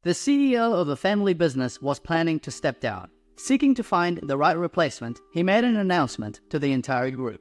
The CEO of a family business was planning to step down. Seeking to find the right replacement, he made an announcement to the entire group.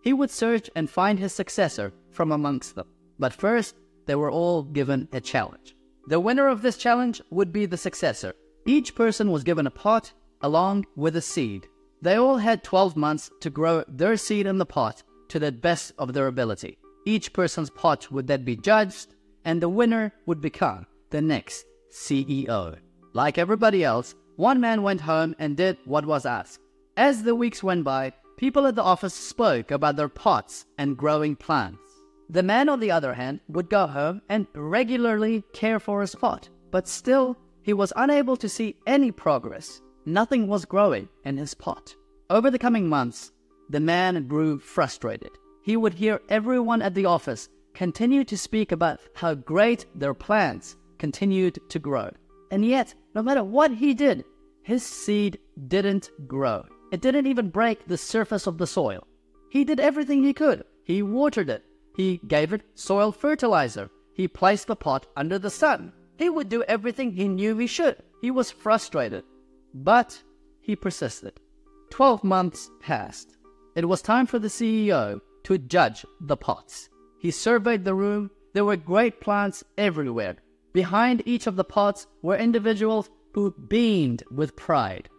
He would search and find his successor from amongst them. But first, they were all given a challenge. The winner of this challenge would be the successor. Each person was given a pot along with a seed. They all had 12 months to grow their seed in the pot to the best of their ability. Each person's pot would then be judged, and the winner would become the next CEO. Like everybody else, one man went home and did what was asked. As the weeks went by, people at the office spoke about their pots and growing plants. The man, on the other hand, would go home and regularly care for his pot, but still, he was unable to see any progress. Nothing was growing in his pot. Over the coming months, the man grew frustrated. He would hear everyone at the office continue to speak about how great their plants continued to grow. And yet, no matter what he did, his seed didn't grow. It didn't even break the surface of the soil. He did everything he could. He watered it. He gave it soil fertilizer. He placed the pot under the sun. He would do everything he knew he should. He was frustrated, but he persisted. 12 months passed. It was time for the CEO to judge the pots. He surveyed the room. There were great plants everywhere. Behind each of the pots were individuals who beamed with pride,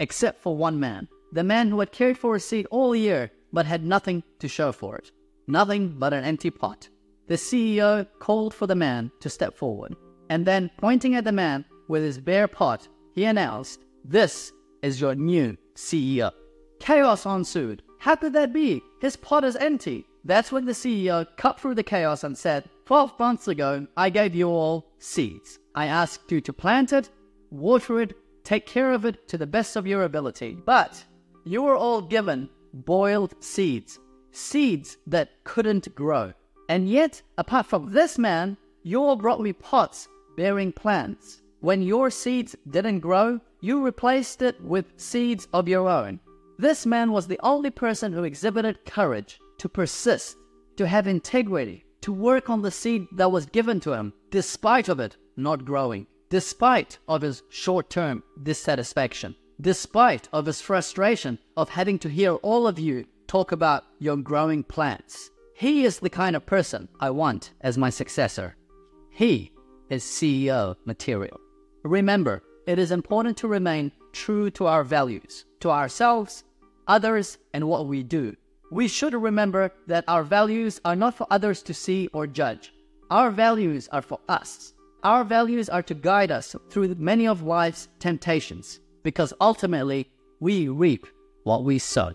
except for one man, the man who had cared for his seed all year but had nothing to show for it. Nothing but an empty pot. The CEO called for the man to step forward, and then, pointing at the man with his bare pot, he announced, "This is your new CEO." Chaos ensued. How could that be? His pot is empty. That's when the CEO cut through the chaos and said, 12 months ago, I gave you all seeds. I asked you to plant it, water it, take care of it to the best of your ability. But you were all given boiled seeds. Seeds that couldn't grow. And yet, apart from this man, you all brought me pots bearing plants. When your seeds didn't grow, you replaced it with seeds of your own. This man was the only person who exhibited courage to persist, to have integrity, to work on the seed that was given to him, despite of it not growing, despite of his short-term dissatisfaction, despite of his frustration of having to hear all of you talk about your growing plants. He is the kind of person I want as my successor. He is CEO material. Remember, it is important to remain true to our values, to ourselves, others, and what we do. We should remember that our values are not for others to see or judge. Our values are for us. Our values are to guide us through many of life's temptations, because ultimately we reap what we sow.